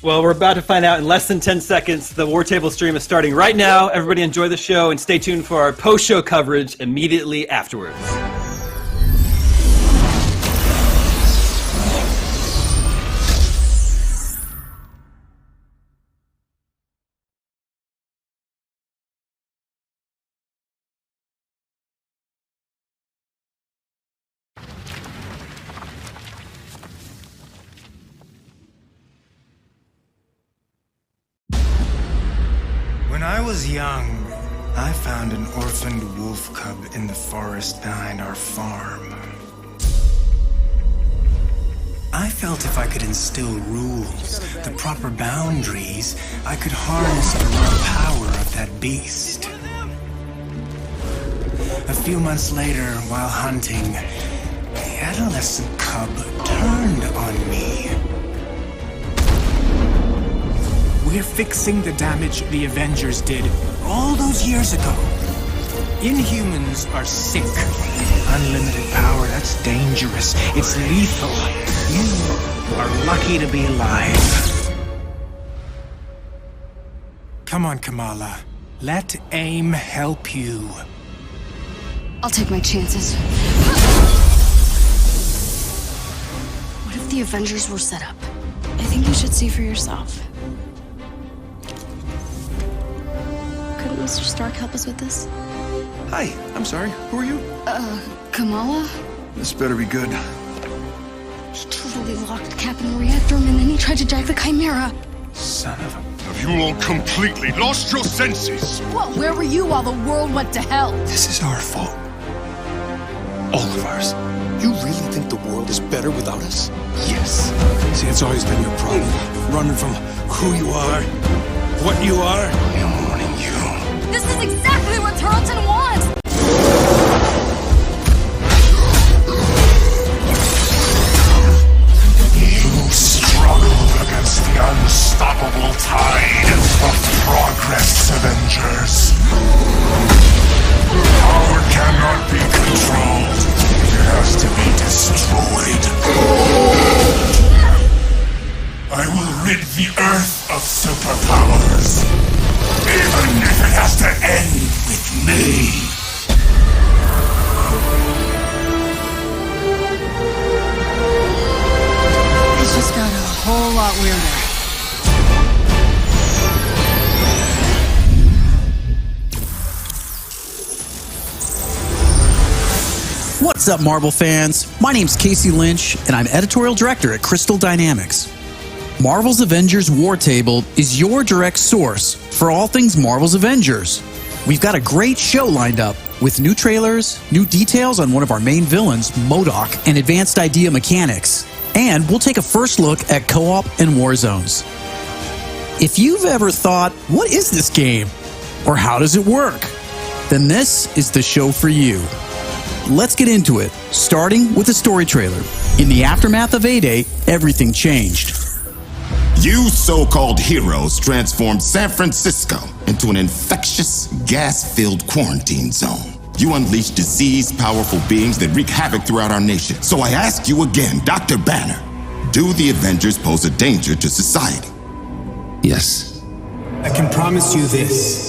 Well, we're about to find out in less than 10 seconds. The War Table stream is starting right now. Everybody enjoy the show and stay tuned for our post-show coverage immediately afterwards. When I was young, I found an orphaned wolf cub in the forest behind our farm. I felt if I could instill rules, the proper boundaries, I could harness the raw power of that beast. A few months later, while hunting, the adolescent cub turned on me. We're fixing the damage the Avengers did all those years ago. Inhumans are sick. Unlimited power, that's dangerous. It's lethal. You are lucky to be alive. Come on, Kamala. Let AIM help you. I'll take my chances. What if the Avengers were set up? I think you should see for yourself. Couldn't Mr. Stark help us with this? Hi, I'm sorry. Who are you? Kamala? This better be good. He totally locked Cap in the reactor room and then he tried to jack the Chimera. Son of a... Have you all completely lost your senses? What? Where were you while the world went to hell? This is our fault. All of ours. You really think the world is better without us? Yes. See, it's always been your problem. Running from who you are, what you are. I'm warning you. This is exactly what Tarleton wants! You struggle against the unstoppable tide of progress, Avengers. Power cannot be controlled. It has to be destroyed. I will rid the Earth of superpowers, even if it has to end with me. It's just got a whole lot weirder. What's up, Marvel fans? My name's Casey Lynch, and I'm editorial director at Crystal Dynamics. Marvel's Avengers War Table is your direct source for all things Marvel's Avengers. We've got a great show lined up with new trailers, new details on one of our main villains, MODOK, and advanced idea mechanics. And we'll take a first look at co-op and war zones. If you've ever thought, what is this game? Or how does it work? Then this is the show for you. Let's get into it, starting with a story trailer. In the aftermath of A-Day, everything changed. You so-called heroes transformed San Francisco into an infectious, gas-filled quarantine zone. You unleashed diseased, powerful beings that wreak havoc throughout our nation. So I ask you again, Dr. Banner, do the Avengers pose a danger to society? Yes. I can promise you this.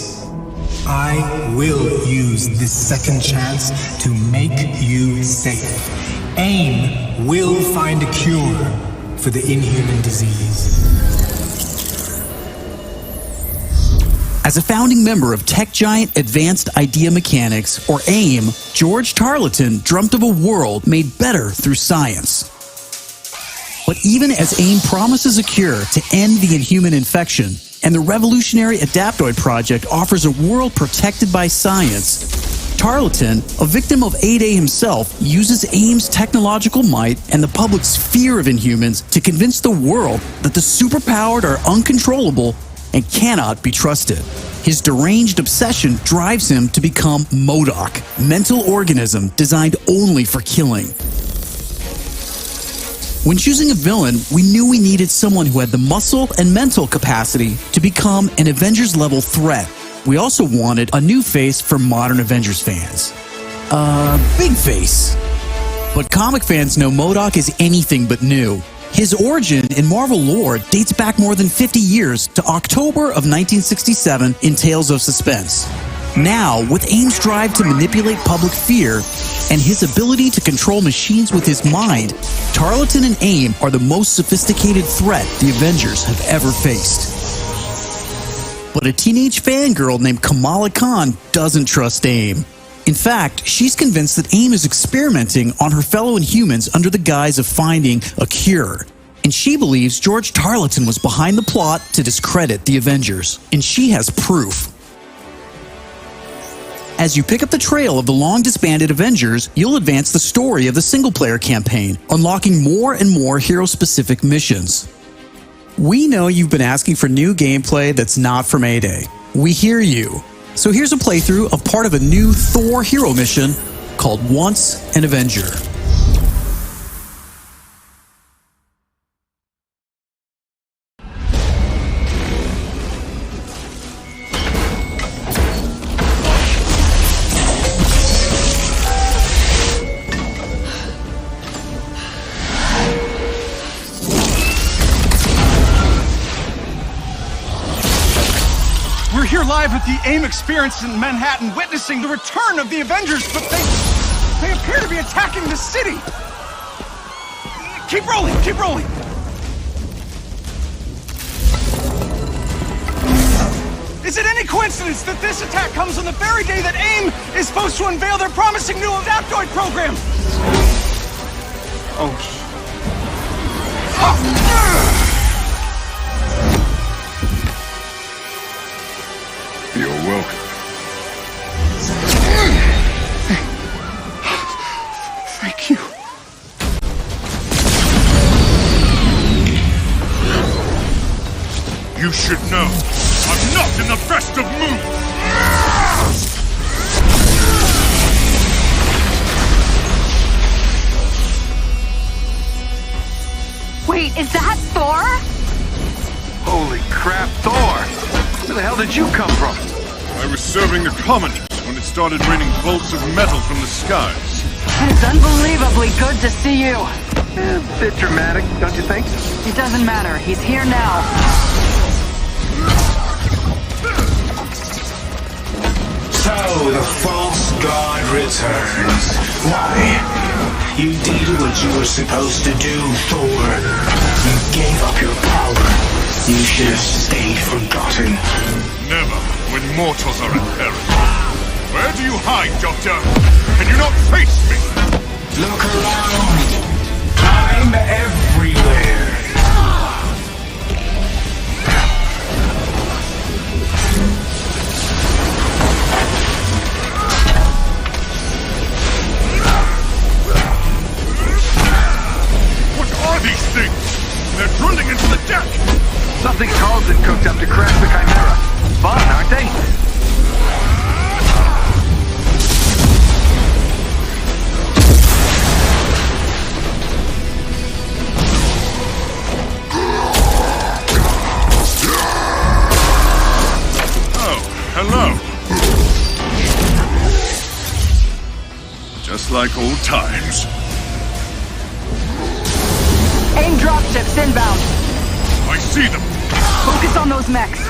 I will use this second chance to make you safe. AIM will find a cure for the inhuman disease. As a founding member of tech giant Advanced Idea Mechanics, or AIM, George Tarleton dreamt of a world made better through science. But even as AIM promises a cure to end the inhuman infection, and the revolutionary Adaptoid project offers a world protected by science, Tarleton, a victim of A-Day himself, uses AIM's technological might and the public's fear of Inhumans to convince the world that the superpowered are uncontrollable and cannot be trusted. His deranged obsession drives him to become MODOK, mental organism designed only for killing. When choosing a villain, we knew we needed someone who had the muscle and mental capacity to become an Avengers-level threat. We also wanted a new face for modern Avengers fans. Big face. But comic fans know MODOK is anything but new. His origin in Marvel lore dates back more than 50 years to October of 1967 in Tales of Suspense. Now, with AIM's drive to manipulate public fear and his ability to control machines with his mind, Tarleton and AIM are the most sophisticated threat the Avengers have ever faced. But a teenage fangirl named Kamala Khan doesn't trust AIM. In fact, she's convinced that AIM is experimenting on her fellow Inhumans under the guise of finding a cure. And she believes George Tarleton was behind the plot to discredit the Avengers. And she has proof. As you pick up the trail of the long-disbanded Avengers, you'll advance the story of the single-player campaign, unlocking more and more hero-specific missions. We know you've been asking for new gameplay that's not from A-Day. We hear you. So here's a playthrough of part of a new Thor hero mission called Once an Avenger. We're here live at the AIM experience in Manhattan, witnessing the return of the Avengers, but they appear to be attacking the city. Keep rolling, keep rolling. Is it any coincidence that this attack comes on the very day that AIM is supposed to unveil their promising new Adaptoid program? Oh. You're welcome. Thank you. You should know, I'm not in the best of moods! Wait, is that Thor? Holy crap, Thor! Where the hell did you come from? I was serving the commoners when it started raining bolts of metal from the skies. It's unbelievably good to see you. A bit dramatic, don't you think? It doesn't matter. He's here now. So, the false god returns. Why? You did what you were supposed to do, Thor. You gave up your power. You should have stayed forgotten. Never, when mortals are in peril. Where do you hide, Doctor? Can you not face me? Look around. I'm everywhere. What are these things? They're drilling into the deck! Something Carlson cooked up to crash the Chimera. Fun, aren't they? Oh, hello. Just like old times. AIM dropships inbound. I see them. Focus on those mechs.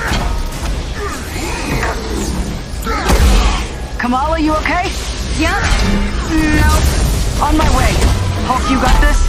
Kamala, you okay? Yeah? No. On my way. Hulk, you got this?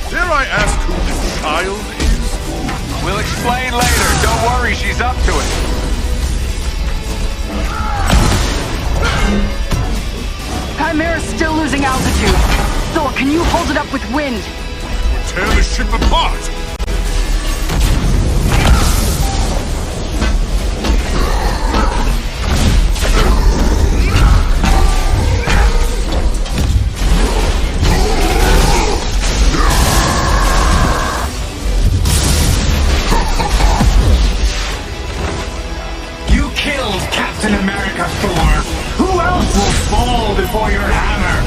Dare I ask who this child is? We'll explain later. Don't worry, she's up to it. Chimera's still losing altitude. Thor, can you hold it up with wind? We'll tear the ship apart! You killed Captain America, Thor. Who else will fall before your hammer?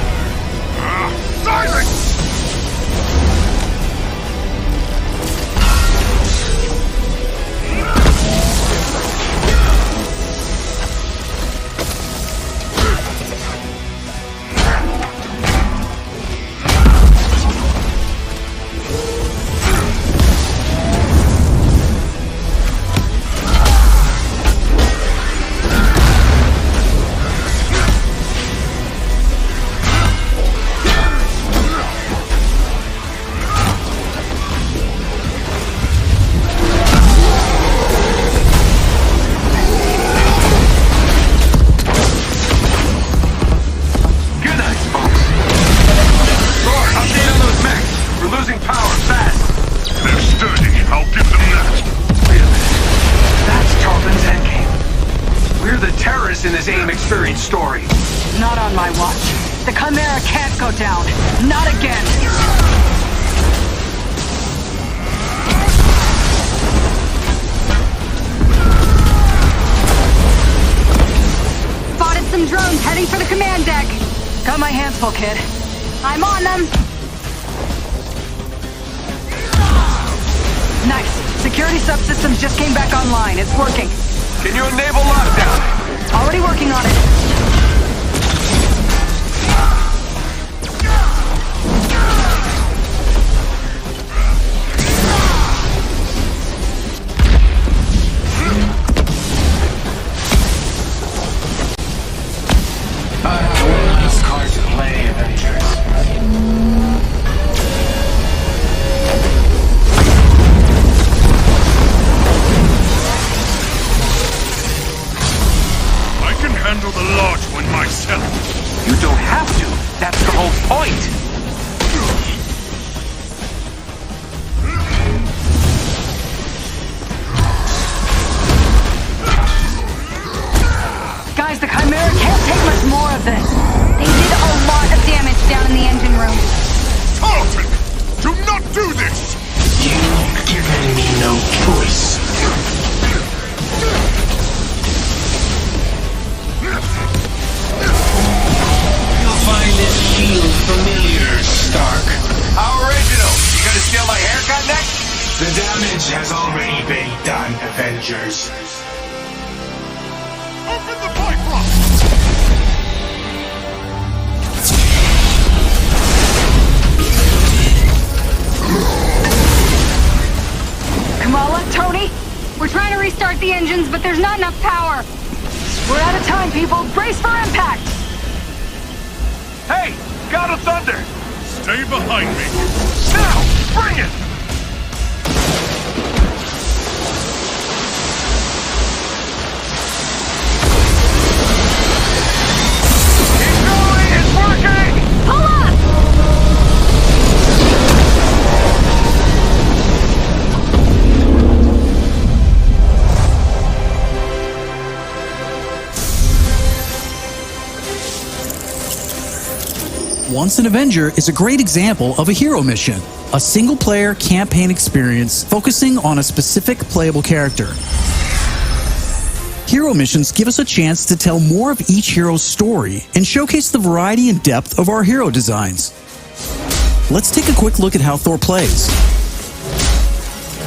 Silence! this in this AIM experience story. Not on my watch. The Chimera can't go down. Not again. Spotted some drones heading for the command deck. Got my hands full, kid. I'm on them. Nice. Security subsystems just came back online. It's working. Can you enable lockdown? Already working on it. Last card to play, Avengers. I can handle the large one myself. You don't have to. That's the whole point. Guys, the Chimera can't take much more of this. They did a lot of damage down in the engine room. Tarleton! Do not do this! You've given me no choice. You'll find this shield familiar, Stark. How original! You gonna steal my haircut next? The damage has already been done, Avengers. Open the Bifrost! Kamala, Tony, We're trying to restart the engines, but there's not enough power. we're out of time, people. Brace for impact. Hey! God of Thunder! Stay behind me. Now! Bring it! Keep going! It's working! Pull up! Once an Avenger is a great example of a hero mission, a single-player campaign experience focusing on a specific playable character. Hero missions give us a chance to tell more of each hero's story and showcase the variety and depth of our hero designs. Let's take a quick look at how Thor plays.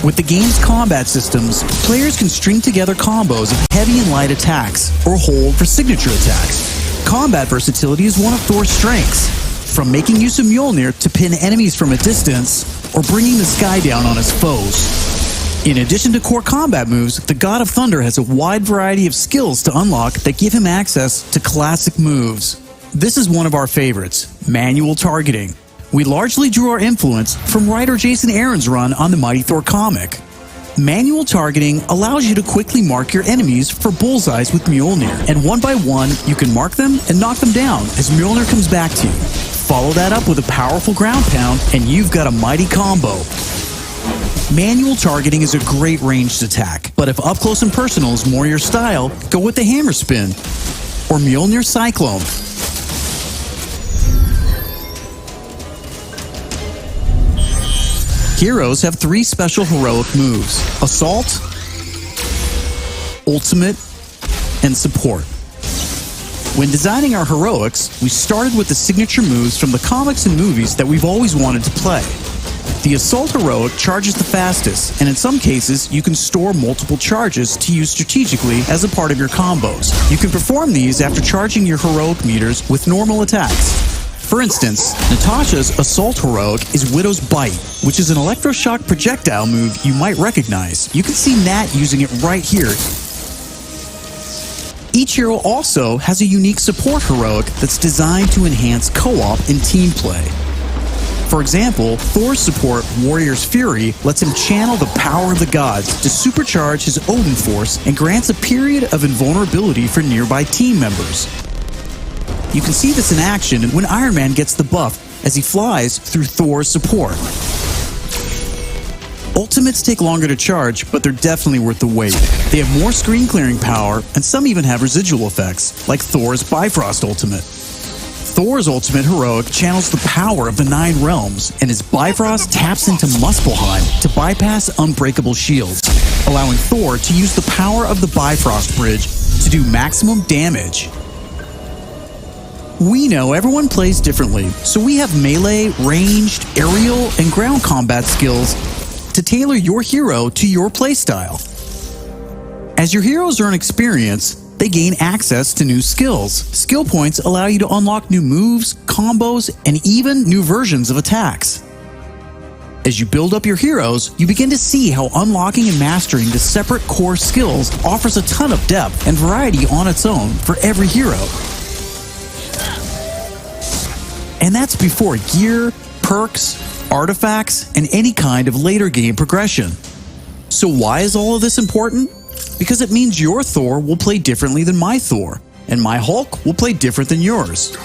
With the game's combat systems, players can string together combos of heavy and light attacks, or hold for signature attacks. Combat versatility is one of Thor's strengths, from making use of Mjolnir to pin enemies from a distance, or bringing the sky down on his foes. In addition to core combat moves, the God of Thunder has a wide variety of skills to unlock that give him access to classic moves. This is one of our favorites, manual targeting. We largely drew our influence from writer Jason Aaron's run on the Mighty Thor comic. Manual targeting allows you to quickly mark your enemies for bullseyes with Mjolnir, and one by one, you can mark them and knock them down as Mjolnir comes back to you. Follow that up with a powerful ground pound, and you've got a mighty combo. Manual targeting is a great ranged attack, but if up close and personal is more your style, go with the hammer spin or Mjolnir Cyclone. Heroes have 3 special heroic moves: Assault, Ultimate, and Support. When designing our heroics, we started with the signature moves from the comics and movies that we've always wanted to play. The Assault heroic charges the fastest, and in some cases, you can store multiple charges to use strategically as a part of your combos. You can perform these after charging your heroic meters with normal attacks. For instance, Natasha's Assault heroic is Widow's Bite, which is an electroshock projectile move you might recognize. You can see Nat using it right here. Each hero also has a unique support heroic that's designed to enhance co-op and team play. For example, Thor's support, Warrior's Fury, lets him channel the power of the gods to supercharge his Odin force and grants a period of invulnerability for nearby team members. You can see this in action when Iron Man gets the buff as he flies through Thor's support. Ultimates take longer to charge, but they're definitely worth the wait. They have more screen clearing power, and some even have residual effects, like Thor's Bifrost Ultimate. Thor's Ultimate Heroic channels the power of the 9 realms, and his Bifrost taps into Muspelheim to bypass unbreakable shields, allowing Thor to use the power of the Bifrost Bridge to do maximum damage. We know everyone plays differently, so we have melee, ranged, aerial, and ground combat skills to tailor your hero to your playstyle. As your heroes earn experience, they gain access to new skills. Skill points allow you to unlock new moves, combos, and even new versions of attacks. As you build up your heroes, you begin to see how unlocking and mastering the separate core skills offers a ton of depth and variety on its own for every hero. And that's before gear, perks, artifacts, and any kind of later game progression. So why is all of this important? Because it means your Thor will play differently than my Thor, and my Hulk will play different than yours.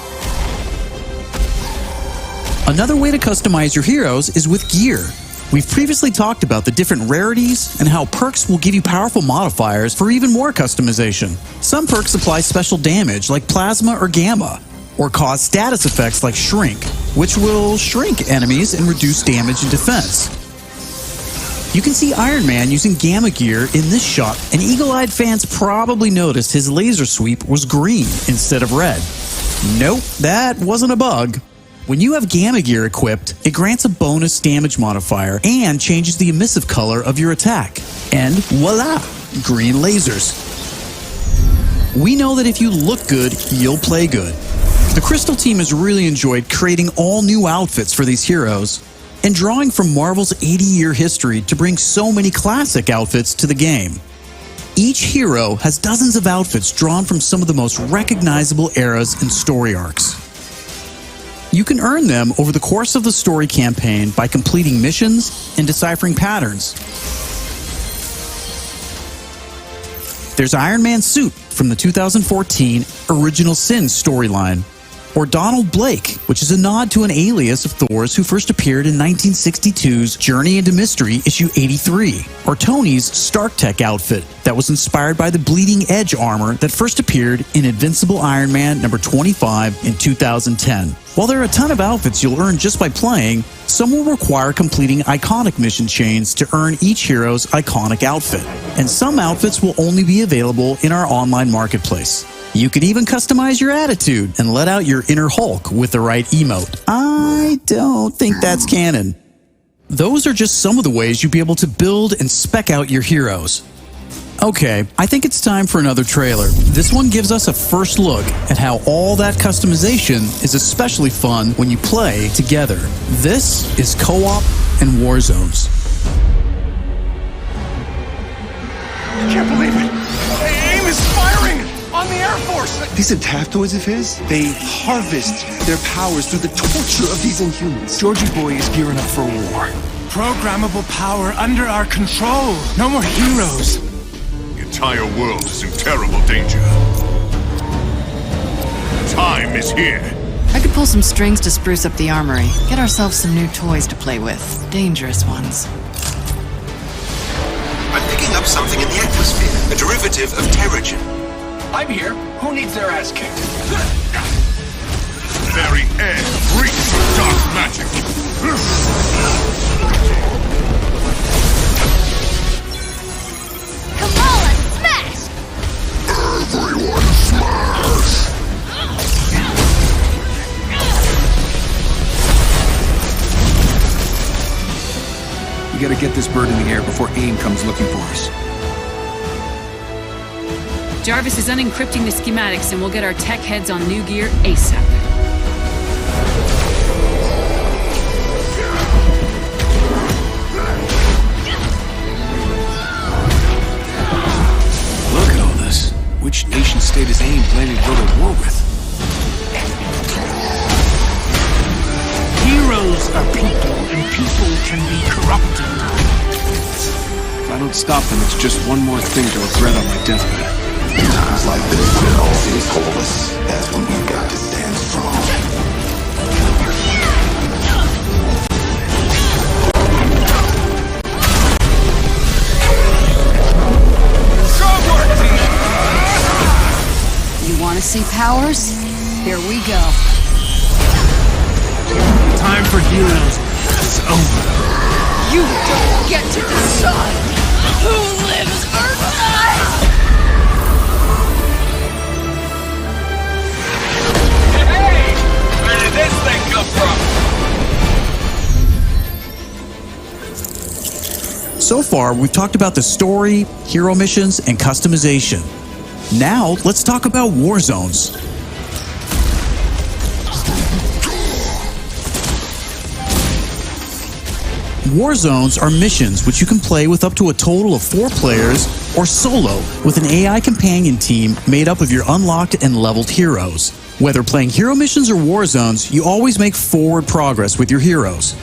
Another way to customize your heroes is with gear. We've previously talked about the different rarities and how perks will give you powerful modifiers for even more customization. Some perks apply special damage like plasma or gamma, or cause status effects like shrink, which will shrink enemies and reduce damage and defense. You can see Iron Man using gamma gear in this shot, and eagle-eyed fans probably noticed his laser sweep was green instead of red. Nope, that wasn't a bug. When you have gamma gear equipped, it grants a bonus damage modifier and changes the emissive color of your attack. And voila, green lasers. We know that if you look good, you'll play good. The Crystal team has really enjoyed creating all new outfits for these heroes and drawing from Marvel's 80-year history to bring so many classic outfits to the game. Each hero has dozens of outfits drawn from some of the most recognizable eras and story arcs. You can earn them over the course of the story campaign by completing missions and deciphering patterns. There's Iron Man's suit from the 2014 Original Sin storyline, or Donald Blake, which is a nod to an alias of Thor's who first appeared in 1962's Journey into Mystery issue 83, or Tony's Stark Tech outfit that was inspired by the Bleeding Edge armor that first appeared in Invincible Iron Man number 25 in 2010. While there are a ton of outfits you'll earn just by playing, some will require completing iconic mission chains to earn each hero's iconic outfit, and some outfits will only be available in our online marketplace. You can even customize your attitude and let out your inner Hulk with the right emote. I don't think that's canon. Those are just some of the ways you'll be able to build and spec out your heroes. Okay, I think it's time for another trailer. This one gives us a first look at how all that customization is especially fun when you play together. This is Co-op and War Zones. I can't believe it! AIM is firing on the Air Force! These adaptoids of his, they harvest their powers through the torture of these Inhumans. Georgie Boy is gearing up for war. Programmable power under our control. No more heroes. The entire world is in terrible danger. Time is here. I could pull some strings to spruce up the armory. Get ourselves some new toys to play with. Dangerous ones. I'm picking up something in the atmosphere. A derivative of Terrigen. I'm here. Who needs their ass kicked? Very air reeks of dark magic. Come on, smash! Everyone smash! We gotta get this bird in the air before AIM comes looking for us. Jarvis is unencrypting the schematics and we'll get our tech heads on new gear ASAP. Look at all this. Which nation state is AIM planning to go to war with? Heroes are people, and people can be corrupted. If I don't stop them, it's just one more thing to regret on my deathbed. Times like this, when all things hold us, that's when we've got to stand strong. See powers? Here we go. Time for heroes is over. You don't get to decide who lives or dies! Hey! Where did this thing come from? So far, we've talked about the story, hero missions, and customization. Now, let's talk about war zones. War zones are missions which you can play with up to a total of 4 players or solo with an AI companion team made up of your unlocked and leveled heroes. Whether playing hero missions or war zones, you always make forward progress with your heroes.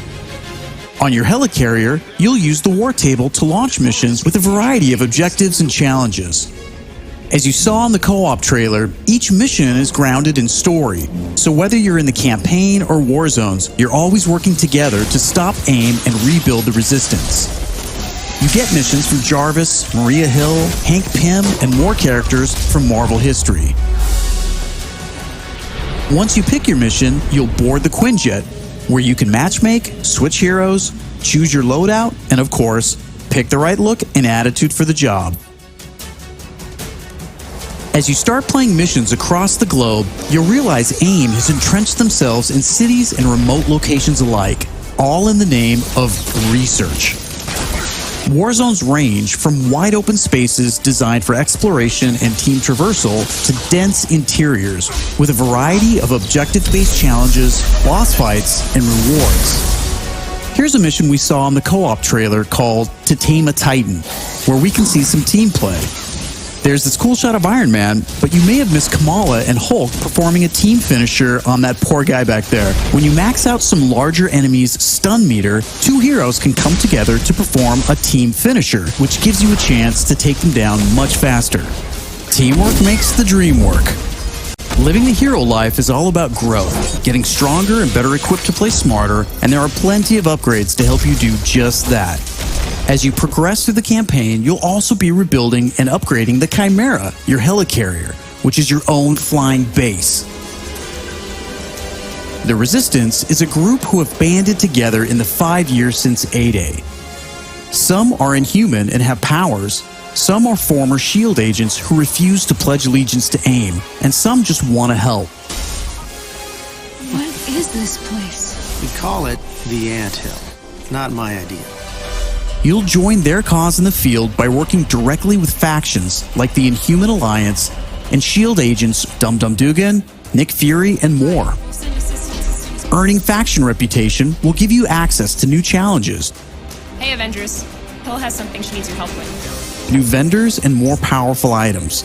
On your helicarrier, you'll use the war table to launch missions with a variety of objectives and challenges. As you saw in the co-op trailer, each mission is grounded in story, so whether you're in the campaign or war zones, you're always working together to stop AIM and rebuild the resistance. You get missions from Jarvis, Maria Hill, Hank Pym, and more characters from Marvel history. Once you pick your mission, you'll board the Quinjet, where you can matchmake, switch heroes, choose your loadout, and of course, pick the right look and attitude for the job. As you start playing missions across the globe, you'll realize AIM has entrenched themselves in cities and remote locations alike, all in the name of research. War zones range from wide open spaces designed for exploration and team traversal to dense interiors with a variety of objective-based challenges, boss fights, and rewards. Here's a mission we saw in the co-op trailer called To Tame a Titan, where we can see some team play. There's this cool shot of Iron Man, but you may have missed Kamala and Hulk performing a team finisher on that poor guy back there. When you max out some larger enemies' stun meter, 2 heroes can come together to perform a team finisher, which gives you a chance to take them down much faster. Teamwork makes the dream work. Living the hero life is all about growth, getting stronger and better equipped to play smarter, and there are plenty of upgrades to help you do just that. As you progress through the campaign, you'll also be rebuilding and upgrading the Chimera, your helicarrier, which is your own flying base. The Resistance is a group who have banded together in the 5 years since A-Day. Some are inhuman and have powers, some are former SHIELD agents who refuse to pledge allegiance to AIM, and some just want to help. What is this place? We call it the Anthill. Not my idea. You'll join their cause in the field by working directly with factions like the Inhuman Alliance and SHIELD agents Dum Dum Dugan, Nick Fury, and more. Earning faction reputation will give you access to new challenges, Hey Avengers, Hill has something she needs your help with. new vendors, and more powerful items.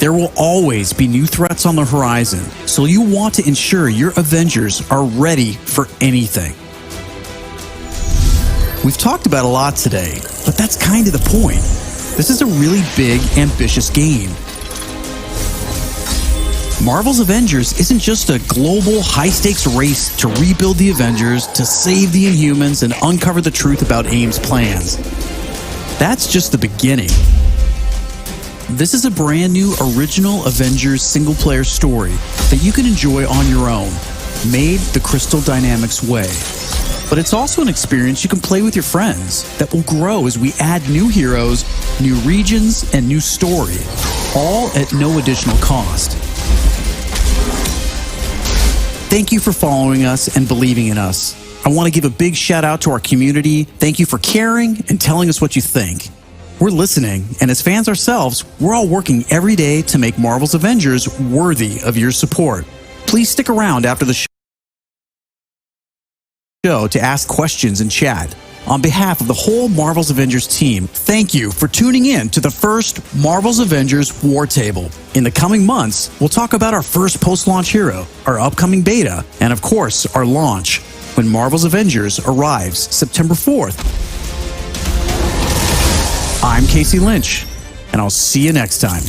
There will always be new threats on the horizon, so you want to ensure your Avengers are ready for anything. We've talked about a lot today, but that's kind of the point. This is a really big, ambitious game. Marvel's Avengers isn't just a global, high-stakes race to rebuild the Avengers, to save the Inhumans, and uncover the truth about AIM's plans. That's just the beginning. This is a brand new original Avengers single-player story that you can enjoy on your own, made the Crystal Dynamics way. But it's also an experience you can play with your friends that will grow as we add new heroes, new regions, and new story, all at no additional cost. Thank you for following us and believing in us. I want to give a big shout out to our community. Thank you for caring and telling us what you think. We're listening, and as fans ourselves, we're all working every day to make Marvel's Avengers worthy of your support. Please stick around after the show to ask questions and chat. On behalf of the whole Marvel's Avengers team, thank you for tuning in to the first Marvel's Avengers War Table. In the coming months, we'll talk about our first post-launch hero, our upcoming beta, and of course, our launch, when Marvel's Avengers arrives September 4th. I'm Casey Lynch, and I'll see you next time.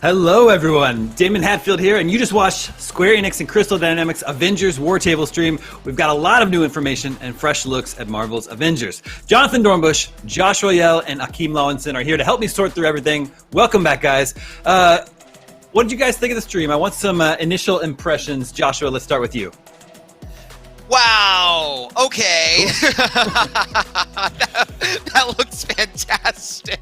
Hello, everyone. Damon Hatfield here, and you just watched Square Enix and Crystal Dynamics' Avengers War Table stream. We've got a lot of new information and fresh looks at Marvel's Avengers. Jonathan Dornbush, Joshua Yell, and Akeem Lawinson are here to help me sort through everything. Welcome back, guys. What did you guys think of the stream? I want some initial impressions. Joshua, let's start with you. Wow. Okay. that looks fantastic.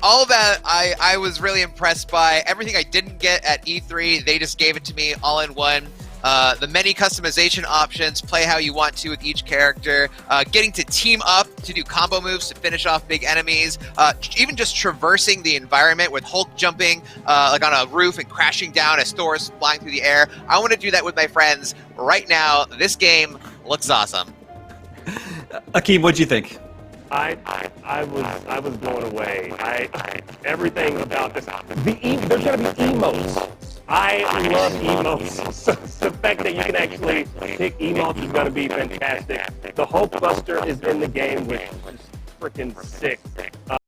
All that I was really impressed by. Everything I didn't get at E3, they just gave it to me all in one. The many customization options, play how you want to with each character, getting to team up to do combo moves to finish off big enemies, even just traversing the environment with Hulk jumping like on a roof and crashing down as Thor's flying through the air. I want to do that with my friends right now. This game looks awesome. Akeem, what'd you think? I was blown away. Everything about this. There's gonna be emotes. I love emotes. The fact that you can actually pick emotes is gonna be fantastic. The Hulkbuster is in the game, which is freaking sick.